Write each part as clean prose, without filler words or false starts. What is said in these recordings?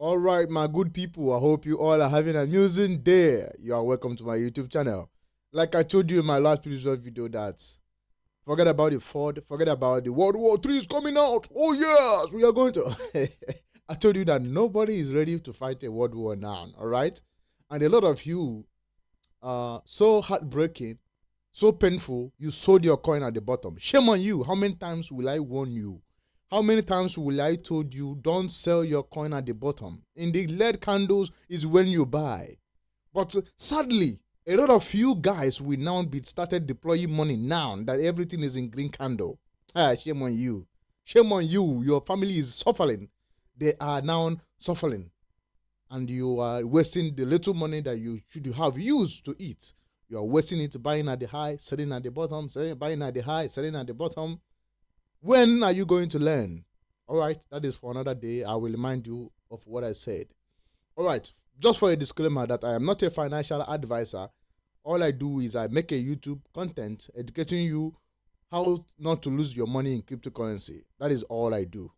All right, my good people. I hope you all are having an amusing day. You are welcome to my YouTube channel. Like I told you in my last previous video that forget about the Ford, forget about the World War III is coming out. Oh yes, we are going to. I told you that nobody is ready to fight a world war now. All right, and a lot of you so heartbreaking, so painful. You sold your coin at the bottom. Shame on you. How many times will I warn you? How many times will I told you don't sell your coin at the bottom? In the lead candles is when you buy. But sadly, a lot of you guys will now be started deploying money now that everything is in green candle. Shame on you. Shame on you. Your family is suffering. They are now suffering. And you are wasting the little money that you should have used to eat. You are wasting it buying at the high, selling at the bottom, buying at the high, selling at the bottom. When are you going to learn? All right, that is for another day. I will remind you of what I said. All right, just for a disclaimer that I am not a financial advisor. All I do is I make a YouTube content educating you how not to lose your money in cryptocurrency. That is all I do.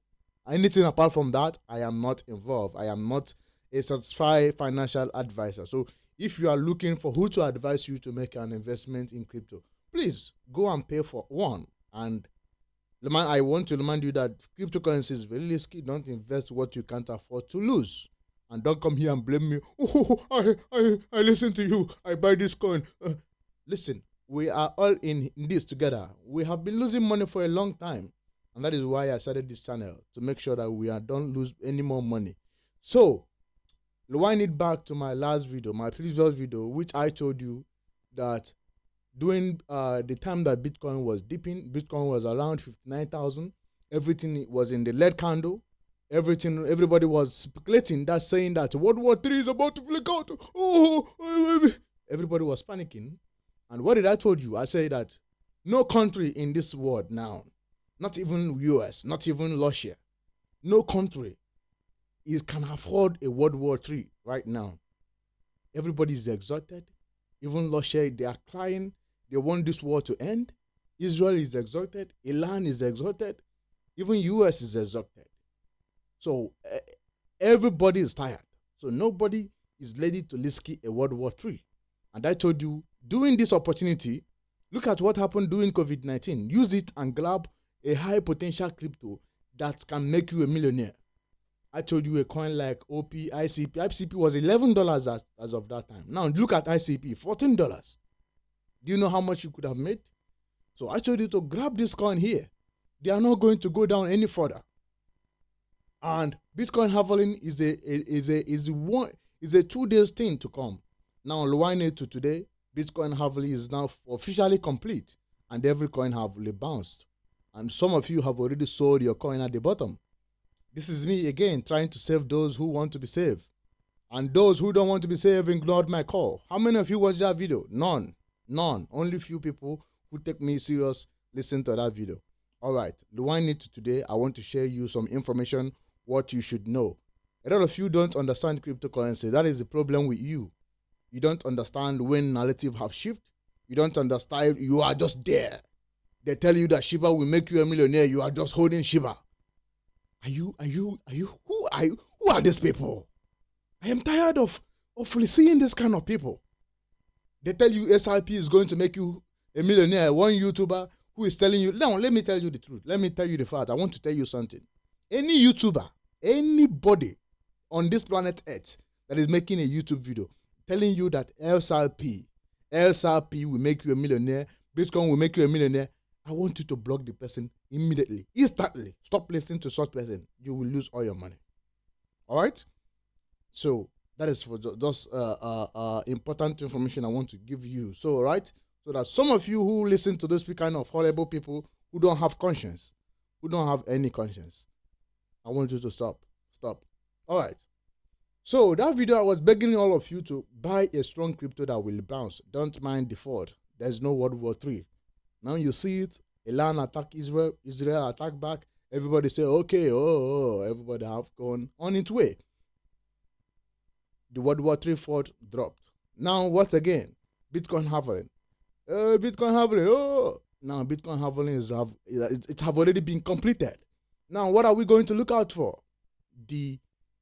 Anything apart from that, I am not involved. I am not a certified financial advisor. So if you are looking for who to advise you to make an investment in crypto, please go and pay for one. And I want to remind you that cryptocurrency is very risky. Don't invest what you can't afford to lose. And don't come here and blame me. Oh, I listen to you. I buy this coin. Listen, we are all in this together. We have been losing money for a long time. And that is why I started this channel, to make sure that we don't lose any more money. So, rewind it back to my last video, my previous video, which I told you that during the time that Bitcoin was dipping, Bitcoin was around 59,000. Everything was in the lead candle. Everybody was speculating that, saying that World War III is about to break out. Oh, everybody was panicking. And what did I told you? I said that no country in this world now, not even US, not even Russia, no country can afford a World War III right now. Everybody is exhausted. Even Russia, they are crying. They want this war to end. Israel is exhausted. Iran is exhausted. Even US is exhausted. So everybody is tired. So nobody is ready to risk a World War III. And I told you, during this opportunity, look at what happened during COVID-19. Use it and grab a high potential crypto that can make you a millionaire. I told you a coin like OP, ICP. ICP was $11 as of that time. Now look at ICP, $14. Do you know how much you could have made? So I told you to grab this coin here. They are not going to go down any further. And Bitcoin halving is a 2 days thing to come. Now rewind it to today. Bitcoin halving is now officially complete, and every coin have bounced. And some of you have already sold your coin at the bottom. This is me again trying to save those who want to be saved. And those who don't want to be saved ignored my call. How many of you watched that video? None. None. Only few people who take me serious listen to that video. All right. Rewind it to today. I want to share you some information, what you should know. A lot of you don't understand cryptocurrency. That is the problem with you. You don't understand when narrative have shifted. You don't understand. You are just there. They tell you that Shiba will make you a millionaire. You are just holding Shiba. Who are these people? I am tired of seeing this kind of people. They tell you SRP is going to make you a millionaire. One YouTuber who is telling you, now let me tell you the truth. Let me tell you the fact. I want to tell you something. Any YouTuber, anybody on this planet Earth that is making a YouTube video telling you that LSRP will make you a millionaire, Bitcoin will make you a millionaire, I want you to block the person immediately, instantly. Stop listening to such person. You will lose all your money. All right? So that is for just important information I want to give you. So, all right? So that some of you who listen to those kind of horrible people who don't have conscience, who don't have any conscience, I want you to stop. Stop. All right. So that video, I was begging all of you to buy a strong crypto that will bounce. Don't mind the Ford. There's no World War III. Now you see it. Iran attack Israel. Israel attack back. Everybody say, okay, everybody have gone on its way. The World War III Ford dropped. Now what again? Bitcoin halving. Bitcoin halving. Now Bitcoin halving it have already been completed. Now what are we going to look out for? The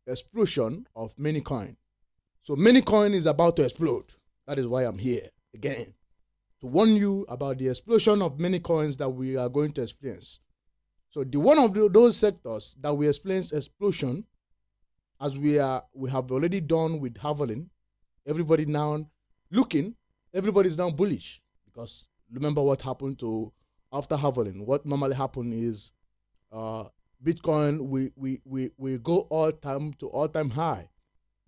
explosion of many coin. So many coin is about to explode. That is why I'm here again to warn you about the explosion of many coins that we are going to experience. So the one of those sectors that we experience explosion, as we have already done with Halving, everybody now looking, everybody's now bullish, because remember what happened to after Halving. What normally happen is Bitcoin we go all time high,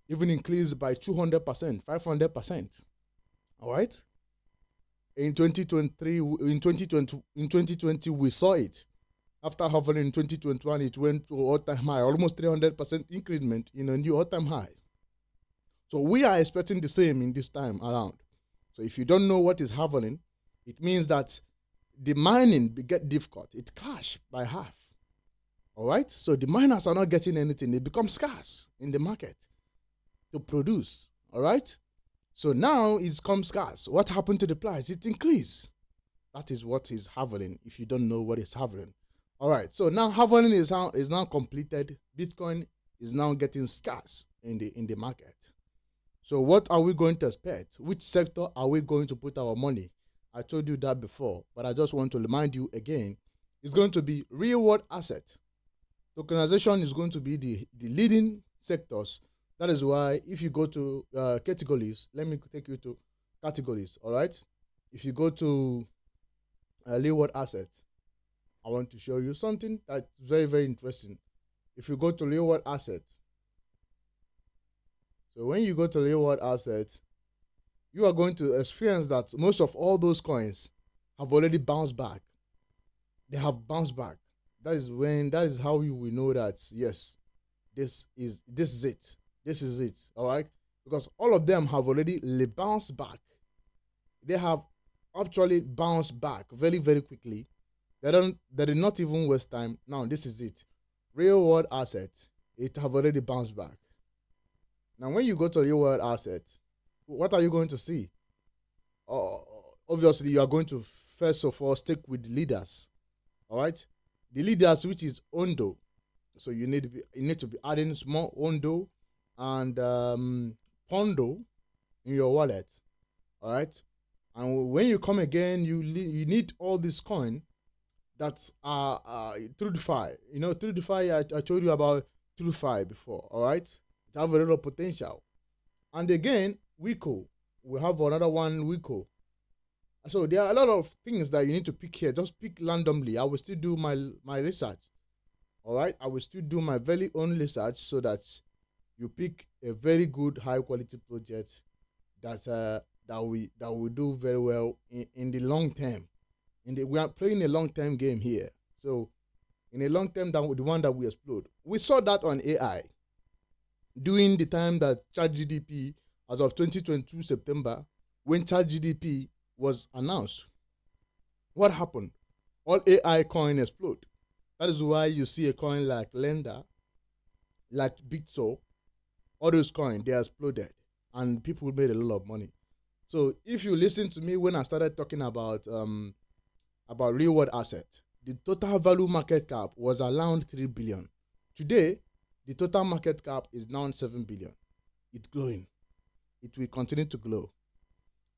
even increase by 200%, 500%. All right. In 2020 we saw it. After hovering in 2021, it went to all-time high, almost 300% increment in a new all-time high. So we are expecting the same in this time around. So if you don't know what is happening, it means that the mining get difficult. It crashed by half. All right? So the miners are not getting anything. It becomes scarce in the market to produce. All right? So now it's come scarce. What happened to the price? It increased. That is what is happening if you don't know what is happening. All right, so now Halving is now completed. Bitcoin is now getting scarce in the market. So what are we going to expect? Which sector are we going to put our money? I told you that before, but I just want to remind you again. It's going to be real world asset. Tokenization is going to be the leading sectors. That is why if you go to categories, let me take you to categories. All right, if you go to real world asset, I want to show you something that's very, very interesting. If you go to real world assets, so when you go to real world assets, you are going to experience that most of all those coins have already bounced back. They have bounced back. That is how you will know that yes, this is it. This is it. All right, because all of them have already bounced back. They have actually bounced back very, very quickly. They did not even waste time. Now this is it. Real world assets, it have already bounced back. Now when you go to real world assets, what are you going to see? Obviously you are going to first of all stick with the leaders. All right, the leaders, which is Ondo. So you need to be adding small Ondo and Pondo in your wallet. All right, and when you come again, you need all this coin that's through DeFi. You know, through DeFi, I told you about through DeFi before. All right, it have a lot of potential. And again, Wico, we have another one, Wico. So there are a lot of things that you need to pick here. Just pick randomly. I will still do my research. All right, I will still do my very own research so that you pick a very good, high quality project that will do very well in the long term. We are playing a long-term game here. So in a long term, the one that we explode. We saw that on AI during the time that ChatGPT, as of 2022 September, when ChatGPT was announced. What happened? All AI coin explode. That is why you see a coin like Lender, like Bitso, all those coins, they exploded and people made a lot of money. So if you listen to me when I started talking about real world asset, the total value market cap was around 3 billion. Today, the total market cap is now 7 billion. It's glowing. It will continue to glow.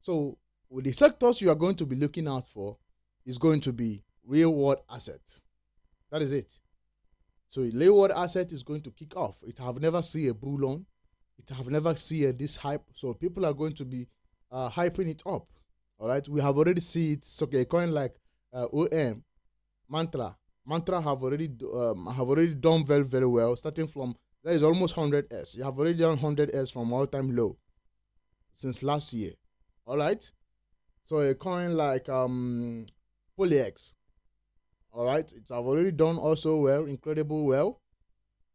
So with the sectors you are going to be looking out for is going to be real world assets. That is it. So real world asset is going to kick off. It have never seen a bull run. It have never seen this hype. So people are going to be hyping it up. All right. We have already seen it. So a coin like OM, Mantra have already done very, very well. Starting from, that is almost 100s. You have already done 100s from all-time low since last year. All right. So a coin like PolyX, all right, it's have already done also well, incredible well.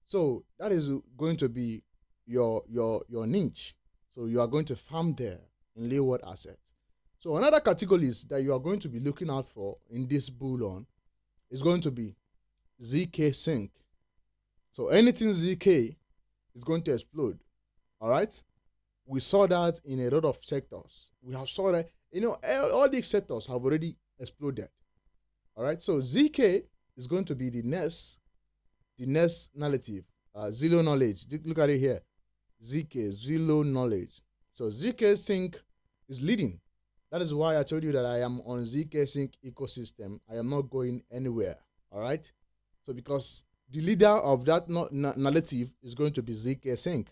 So that is going to be your niche. So you are going to farm there in real world assets. So another categories that you are going to be looking out for in this bull run is going to be ZK Sync. So anything ZK is going to explode. All right. We saw that in a lot of sectors. We have saw that, all these sectors have already exploded. All right. So ZK is going to be the next narrative Zero Knowledge. Look at it here. ZK, Zero Knowledge. So ZK Sync is leading. That is why I told you that I am on ZK Sync ecosystem. I am not going anywhere. All right. So because the leader of that narrative is going to be ZK Sync.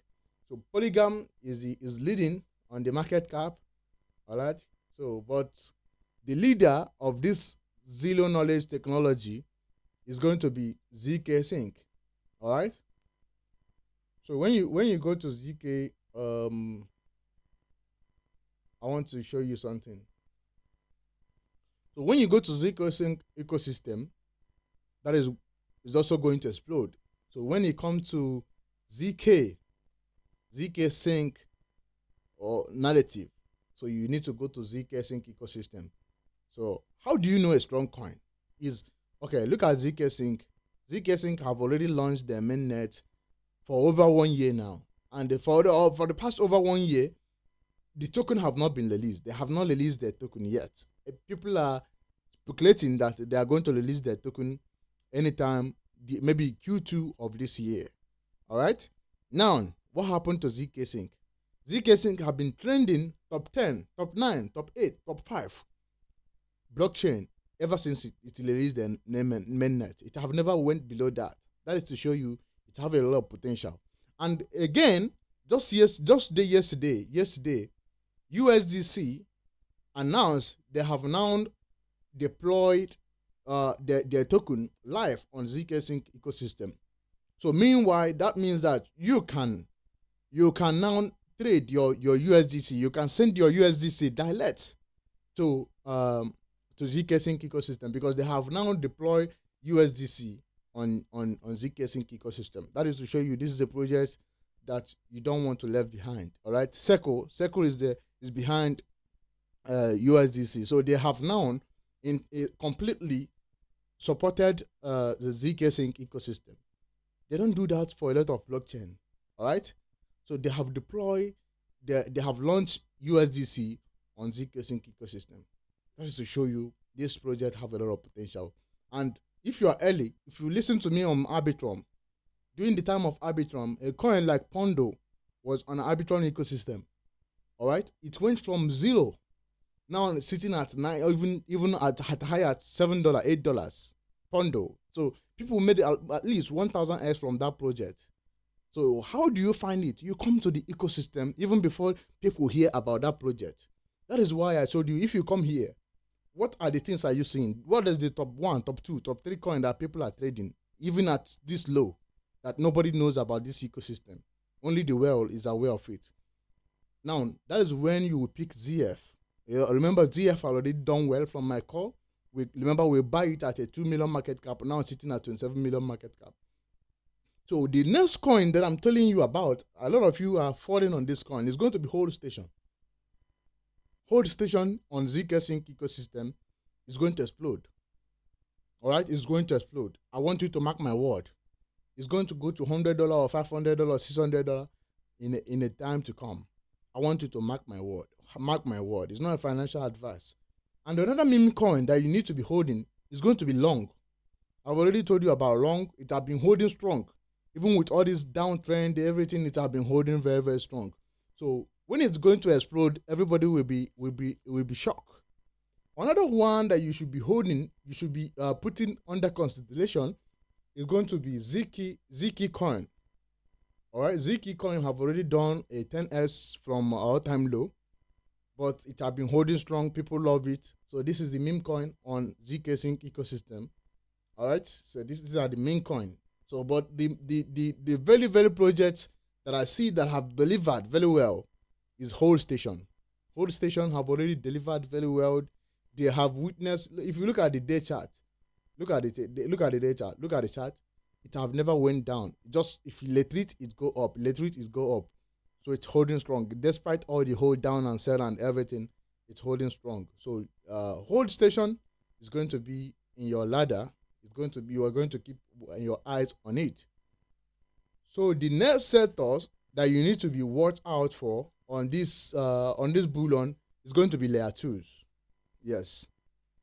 So Polygon is leading on the market cap. All right. So, but the leader of this Zero Knowledge technology is going to be ZK Sync. All right. So when you go to ZK, I want to show you something. So when you go to ZK Sync ecosystem, that is also going to explode. So when it comes to ZK Sync or narrative, so you need to go to ZK Sync ecosystem. So how do you know a strong coin is? Okay, look at ZK Sync. ZK Sync have already launched their mainnet for over 1 year now, and for the past over 1 year, the token have not been released. They have not released their token yet. People are speculating that they are going to release their token anytime, maybe Q2 of this year. All right. Now, what happened to ZK Sync? ZK Sync have been trending top 10, top 9, top 8, top 5 blockchain ever since it released their mainnet. It have never went below that. That is to show you it have a lot of potential. And again, just yesterday, USDC announced they have now deployed their token live on ZK Sync ecosystem. So meanwhile, that means that you can now trade your USDC. You can send your USDC direct to ZK Sync ecosystem because they have now deployed USDC on ZK Sync ecosystem. That is to show you this is a project that you don't want to leave behind. All right, Circle is behind USDC. So they have now completely supported the ZK Sync ecosystem. They don't do that for a lot of blockchain. All right, so they have deployed, they have launched USDC on ZK Sync ecosystem. That is to show you this project have a lot of potential. And if you are early, if you listen to me on Arbitrum, during the time of Arbitrum, a coin like Pondo was on an Arbitrum ecosystem. All right, it went from 0, now sitting at 9, even at high at $7, $8. Pondo. So people made at least 1,000x from that project. So how do you find it? You come to the ecosystem even before people hear about that project. That is why I told you, if you come here, what are the things are you seeing? What is the top 1, top 2, top 3 coin that people are trading, even at this low, that nobody knows about this ecosystem? Only the world is aware of it. Now, that is when you will pick ZF. Remember, ZF already done well from my call. We buy it at a 2 million market cap. Now it's sitting at 27 million market cap. So the next coin that I'm telling you about, a lot of you are falling on this coin, is going to be Hold Station. Hold Station on ZK Sync ecosystem is going to explode. All right, it's going to explode. I want you to mark my word. It's going to go to $100 or $500 or $600 in a time to come. I want you to mark my word. Mark my word. It's not a financial advice. And another meme coin that you need to be holding is going to be long. I've already told you about long. It has been holding strong. Even with all this downtrend, everything, it has been holding very, very strong. So when it's going to explode, everybody will be shocked. Another one that you should be holding, you should be putting under consideration, is going to be ZK coin. All right, ZK coin have already done a 10s from all-time low, but it has been holding strong. People love it. So this is the meme coin on ZK Sync ecosystem. All right, so these are the meme coin. So, but the very, very projects that I see that have delivered very well is Hold Station. Hold Station have already delivered very well. They have witnessed. If you look at the day chart, look at the day chart. Look at the chart. It have never went down. Just if you retreat, it go up. Retreat, it go up. So it's holding strong. Despite all the hold down and sell and everything, it's holding strong. So Hold Station is going to be in your ladder. It's going to be, you are going to keep your eyes on it. So the next sectors that you need to be watch out for on this bullion is going to be layer 2s. Yes,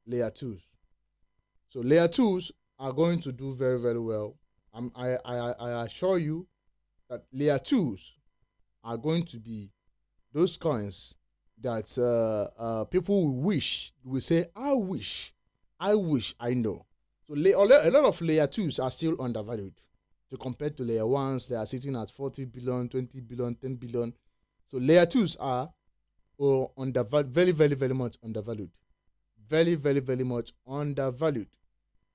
layer 2s. So layer 2s are going to do very, very well. I assure you that layer twos are going to be those coins that people will say, I wish I know. So a lot of layer twos are still undervalued to compare to layer ones. They are sitting at 40 billion, 20 billion, 10 billion. So layer twos are undervalued, very, very, very much undervalued. Very, very, very much undervalued.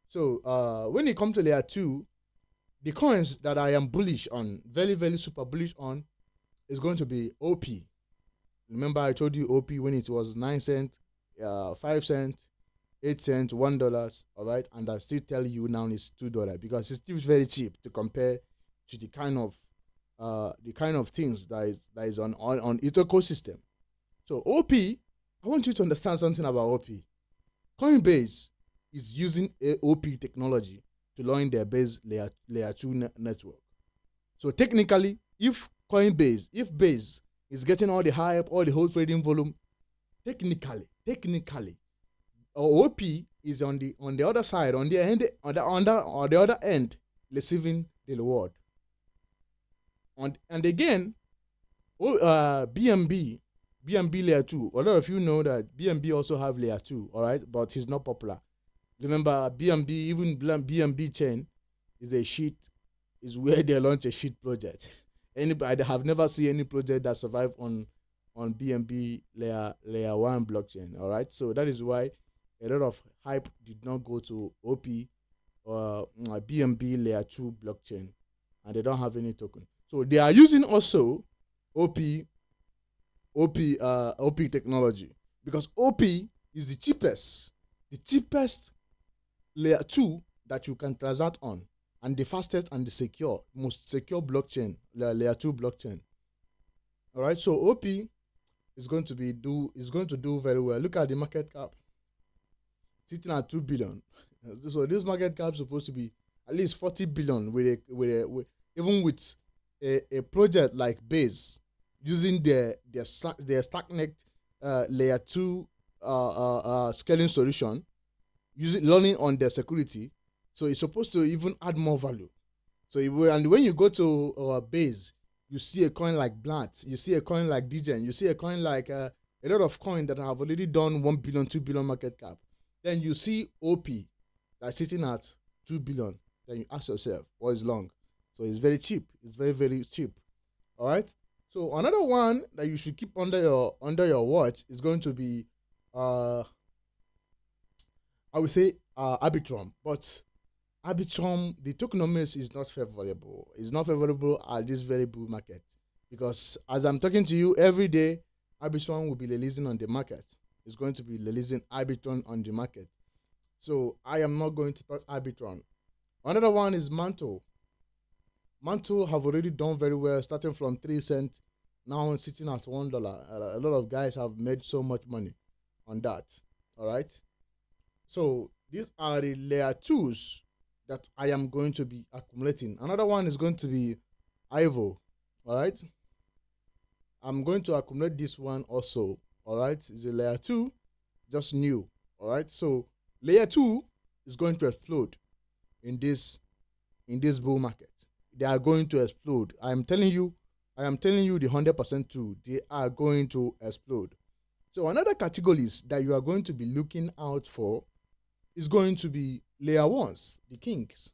So when it comes to layer two, the coins that I am bullish on, very, very super bullish on, is going to be OP. Remember, I told you OP when it was 9 cents, 5 cents, 8 cents, $1. All right, and I still tell you now it's $2 because it's still very cheap to compare to the kind of things that is on its ecosystem. So OP, I want you to understand something about OP. Coinbase is using OP technology to launch their base layer 2 network. So technically, if Base is getting all the hype, all the whole trading volume, technically, OP is on the other side, on the other end, receiving the reward. And again, BNB layer 2. A lot of you know that BNB also have layer 2, all right, but it's not popular. Remember, even BNB chain is where they launch a shit project. Anybody, I have never seen any project that survived on BNB layer 1 blockchain. All right, so that is why a lot of hype did not go to OP or BNB layer 2 blockchain, and they don't have any token. So they are using also OP technology, because OP is the cheapest layer 2 that you can transact on, and the fastest and the most secure blockchain, layer 2 blockchain. All right, so OP is going to do very well. Look at the market cap, sitting at 2 billion. So this market cap is supposed to be at least 40 billion even with a project like Base using their stacknet layer 2 scaling solution, learning on their security. So it's supposed to even add more value. So and when you go to Base, you see a coin like Blant, you see a coin like Degen, you see a coin like a lot of coins that have already done 1 billion, 2 billion market cap. Then you see OP that's sitting at 2 billion. Then you ask yourself, what is long? So it's very cheap. It's very, very cheap. All right. So another one that you should keep under your watch is going to be I would say Arbitrum, but Arbitrum, the tokenomics is not favorable. It's not favorable at this very bull market, because as I'm talking to you every day, Arbitrum will be releasing on the market. It's going to be releasing Arbitrum on the market. So I am not going to touch Arbitrum. Another one is Mantle. Mantle have already done very well, starting from 3 cents, now sitting at $1. A lot of guys have made so much money on that. All right. So these are the layer 2s that I am going to be accumulating. Another one is going to be Ivo. All right. I'm going to accumulate this one also. All right. It's a layer 2, just new. All right. So layer 2 is going to explode in this bull market. They are going to explode. I am telling you the 100% true. They are going to explode. So another categories that you are going to be looking out for is going to be layer 1s, the kings.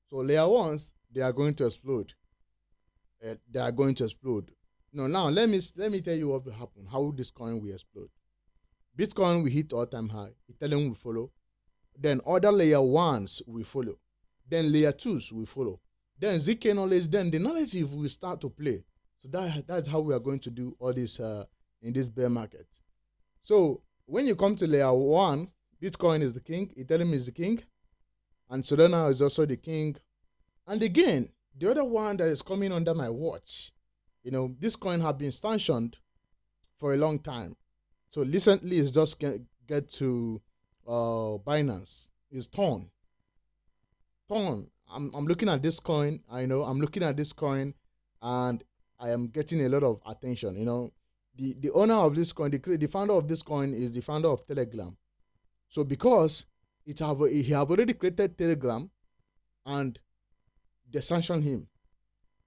So layer 1s, they are going to explode. They are going to explode. Now let me tell you what will happen. How this coin will explode. Bitcoin will hit all-time high. Ethereum will follow. Then other layer 1s will follow. Then layer 2s will follow. Then ZK knowledge. Then the narrative will start to play. So that's how we are going to do all this in this bear market. So when you come to layer 1, Bitcoin is the king, Ethereum is the king, and Solana is also the king. And again, the other one that is coming under my watch, this coin have been sanctioned for a long time. So recently it's just get to Binance. It's Torn. I'm looking at this coin. I'm looking at this coin, and I am getting a lot of attention. The owner of this coin, the founder of this coin is the founder of Telegram. So because he have already created Telegram, and they sanction him.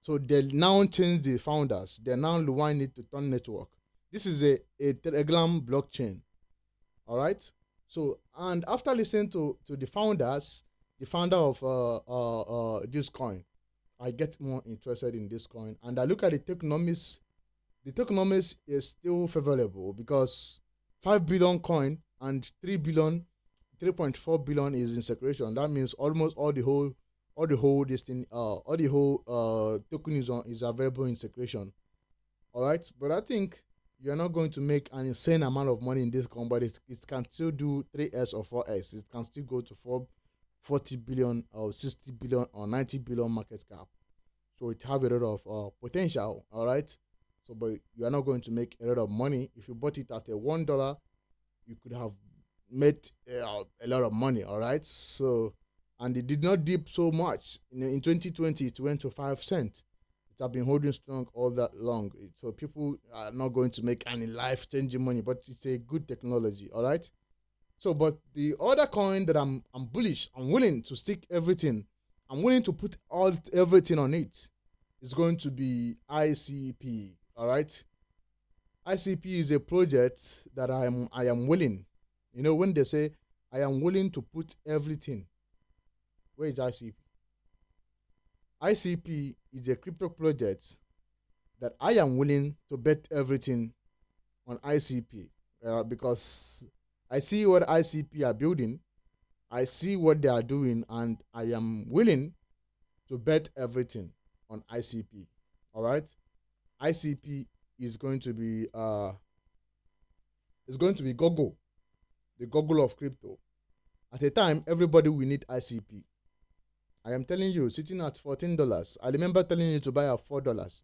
So they now change the founders. They now rewind it to Ton Network. This is a Telegram blockchain. All right. So, and after listening to the founders, the founder of this coin, I get more interested in this coin, and I look at the tokenomics. The tokenomics is still favorable because 5 billion coin and 3.4 billion is in circulation. That means almost all the whole token is available in circulation. All right, but I think you're not going to make an insane amount of money in this coin, but it can still do 3x or 4x. It can still go to 40 billion or 60 billion or 90 billion market cap. So it have a lot of potential. All right. So, but you are not going to make a lot of money. If you bought it at $1, you could have made a lot of money. All right. So, and it did not dip so much. In 2020, it went to 5 cents. It has been holding strong all that long. So people are not going to make any life-changing money, but it's a good technology. All right. So, but the other coin that I'm bullish, I'm willing to stick everything. I'm willing to put everything on it. It's going to be ICP. All right. ICP is a project that I am willing. You know, when they say I am willing to put everything, where is ICP? ICP is a crypto project that I am willing to bet everything on ICP because I see what ICP are building, I see what they are doing, and I am willing to bet everything on ICP. All right, ICP is going to be Google, the Google of crypto. At a time, everybody will need ICP. I am telling you, sitting at $14. I remember telling you to buy at $4.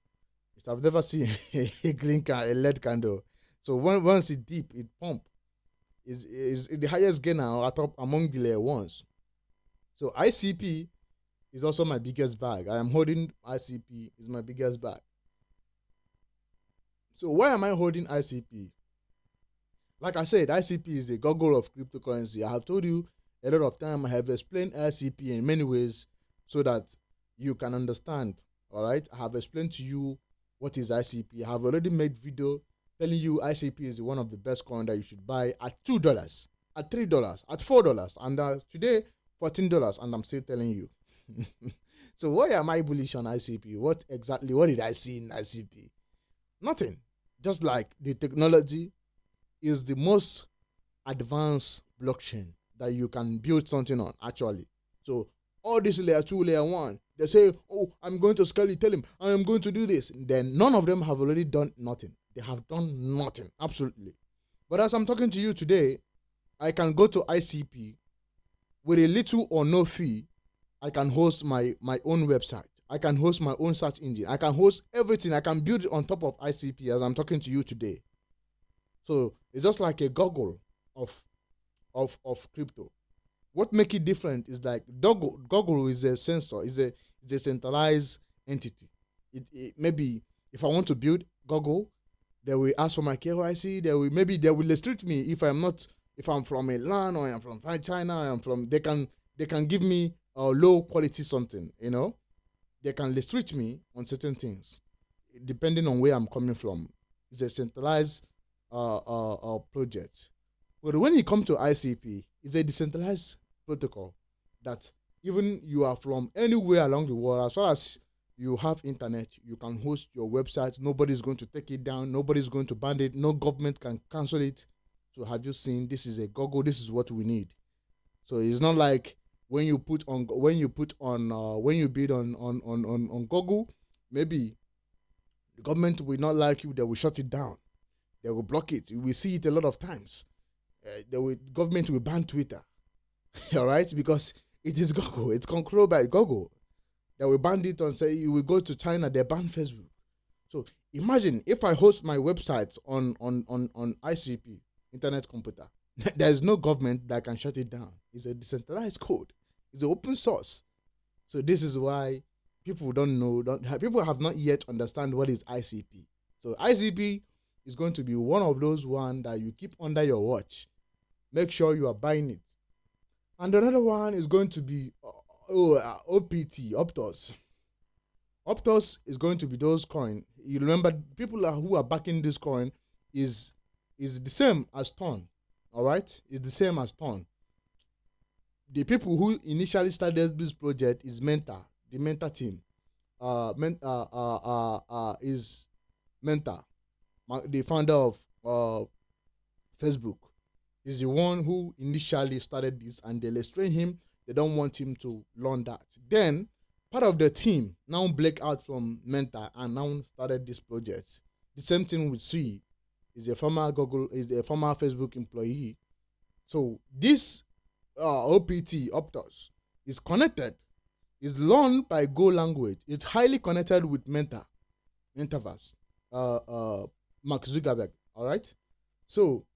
I've never seen a green candle, a lead candle. So once it deep, it pump. Is the highest gainer among the layer ones. So ICP is also my biggest bag. I am holding ICP is my biggest bag. So why am I holding ICP? Like I said, ICP is a goggle of cryptocurrency. I have told you a lot of time. I have explained ICP in many ways so that you can understand. All right, I have explained to you what is ICP. I have already made video telling you ICP is one of the best coins that you should buy at $2, at $3, at $4, and today $14, and I'm still telling you. So why am I bullish on ICP? What did I see in ICP? Nothing. Just like the technology is the most advanced blockchain that you can build something on, actually. So all this layer 2, layer 1, they say, oh, I'm going to Scully, tell him I am going to do this. Then none of them have already done nothing. They have done nothing, absolutely. But as I'm talking to you today, I can go to ICP with a little or no fee. I can host my own website. I can host my own search engine. I can host everything. I can build it on top of ICP as I'm talking to you today. So it's just like a goggle of crypto. What makes it different is like Google is a sensor, is a centralized entity. It maybe if I want to build Google, they will ask for my KYC. They will restrict me if I'm from a land or I'm from China. They can give me a low quality something. You know, they can restrict me on certain things depending on where I'm coming from. It's a centralized project. But when it comes to ICP, it's a decentralized protocol that even you are from anywhere along the world, as far as you have internet, you can host your website. Nobody's going to take it down. Nobody's going to ban it. No government can cancel it. So have you seen? This is a Google. This is what we need. So it's not like when you bid on Google, maybe the government will not like you. They will shut it down. They will block it. We see it a lot of times. Government will ban Twitter. All right, because it is Google. It's controlled by Google. They will ban it and say you will go to China. They ban Facebook. So imagine if I host my website on ICP, Internet Computer. There is no government that can shut it down. It's a decentralized code. It's an open source. So this is why people people have not yet understand what is ICP. So ICP is going to be one of those one that you keep under your watch. Make sure you are buying it. And another one is going to be OPT, Optos. Optos is going to be those coin. You remember, people who are backing this coin is the same as Ton. All right, it's the same as Ton. The people who initially started this project is Mentor, the Mentor team. Is Mentor, the founder of Facebook, is the one who initially started this, and they restrain him. They don't want him to learn that. Then part of the team now break out from Mentor and now started this project. The same thing with Sui, is a former Facebook employee. So this OPT, Optos, is connected, is learned by Go language. It's highly connected with Metaverse, Mark Zuckerberg. All right. So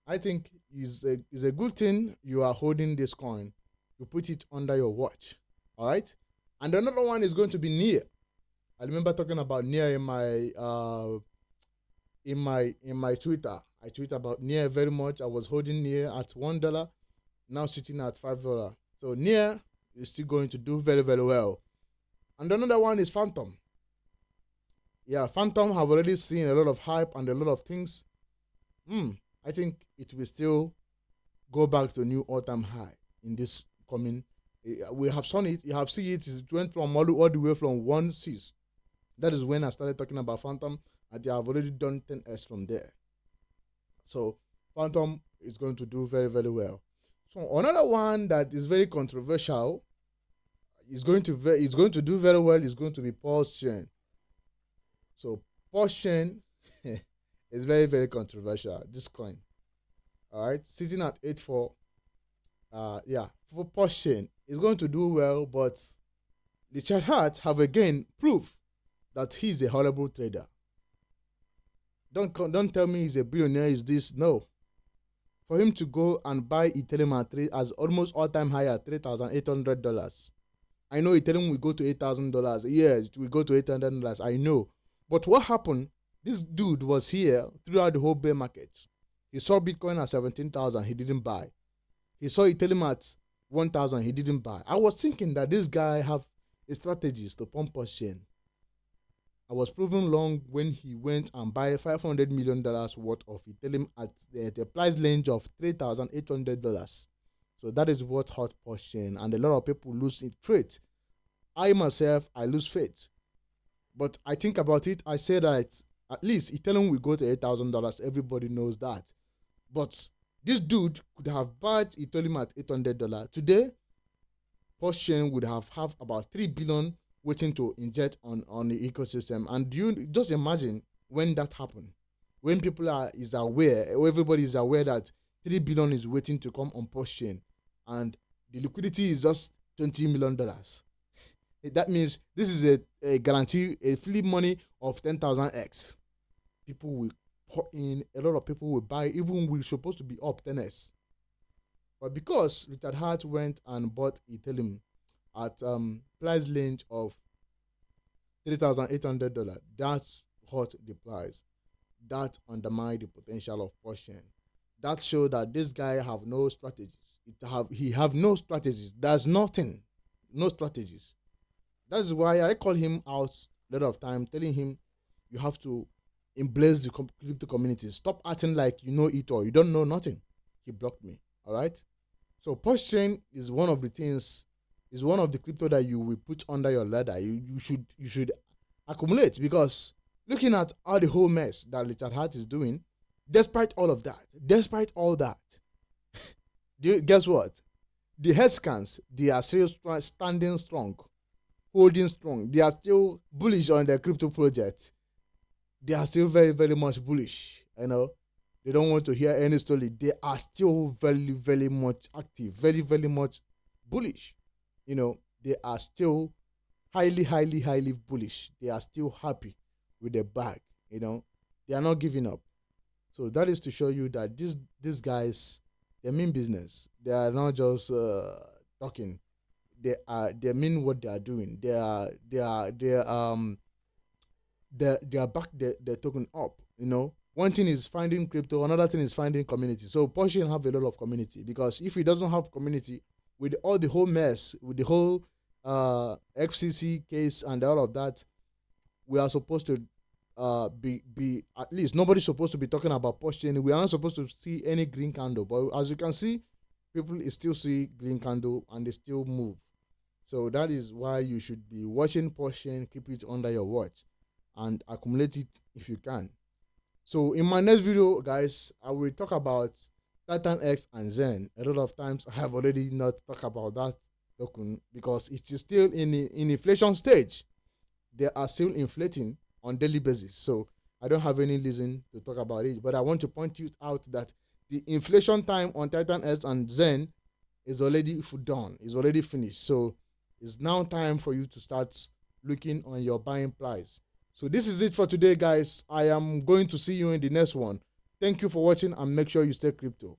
I think is a good thing you are holding this coin. You put it under your watch. All right. And another one is going to be Near. I remember talking about Near in my Twitter. I tweet about Near very much. I was holding Near at $1, now sitting at $5. So Near is still going to do very, very well. And another one is Phantom. Yeah, Phantom have already seen a lot of hype and a lot of things. I think it will still go back to a new all-time high in this coming. We have seen it. You have seen it. It went from all the way from 1.6. That is when I started talking about Phantom, and they have already done 10x from there. So Phantom is going to do very, very well. So another one that is very controversial is going to do very well is going to be Pulse Chain. So Pulse Chain is very, very controversial. This coin, all right, sitting at 8.4. For Pulse Chain is going to do well, but Richard Hart have again proved that he's a horrible trader. Don't tell me he's a billionaire. Is this? No. For him to go and buy Ethereum at as almost all-time high at $3,800. I know Ethereum will go to $8,000. Yeah, it will go to $800. I know. But what happened? This dude was here throughout the whole bear market. He saw Bitcoin at 17,000. He didn't buy. He saw Ethereum at 1,000. He didn't buy. I was thinking that this guy have a strategies to pump Pulse Chain. I was proven wrong when he went and buy $500 million worth of Ethereum at the price range of $3,800. So that is what hurt Pulse Chain, and a lot of people lose faith. I myself, I lose faith. But I think about it, I say that at least Ethereum will go to $8,000. Everybody knows that. But this dude could have bought Ethereum at $800. Today, Pulse Chain would have about 3 billion waiting to inject on the ecosystem. And you just imagine when that happened, when people everybody is aware that 3 billion is waiting to come on Pulse Chain, and the liquidity is just $20 million. That means this is a guarantee, a flip money of 10,000x. People will pour in, a lot of people will buy, even we're supposed to be up 10x. But because Richard Hart went and bought Ethereum at price range of $3,800, that's hurt the price. That undermined the potential of Pulse Chain. That showed that this guy have no strategies. He have no strategies. There's nothing, no strategies. That is why I call him out a lot of time, telling him you have to embrace the crypto community. Stop acting like you know it or you don't know nothing. He blocked me. All right. So Pulse Chain is one of the things, is one of the crypto that you will put under your ladder. You should accumulate, because looking at all the whole mess that Richard Hart is doing, despite all that, guess what? The head scans, they are still standing strong, holding strong. They are still bullish on their crypto project. They are still very, very much bullish. They don't want to hear any story. They are still very, very much active, very, very much bullish. They are still highly, highly, highly bullish. They are still happy with their bag. They are not giving up. So that is to show you that these guys, they mean business. They are not just talking. They mean what they are doing. They are back their token up. One thing is finding crypto, another thing is finding community. So Pulse Chain have a lot of community, because if it doesn't have community, with all the whole mess, with the whole FCC case and all of that, we are supposed to be at least nobody's supposed to be talking about pushing. We aren't supposed to see any green candle, but as you can see, people still see green candle and they still move. So that is why you should be watching pushing, keep it under your watch, and accumulate it if you can. So in my next video, guys, I will talk about 1000x and Zen. A lot of times I have already not talked about that token because it is still in inflation stage. They are still inflating on daily basis. So I don't have any reason to talk about it. But I want to point you out that the inflation time on 1000x and Zen is already done. It's already finished. So it's now time for you to start looking on your buying price. So this is it for today, guys. I am going to see you in the next one. Thank you for watching and make sure you stay crypto.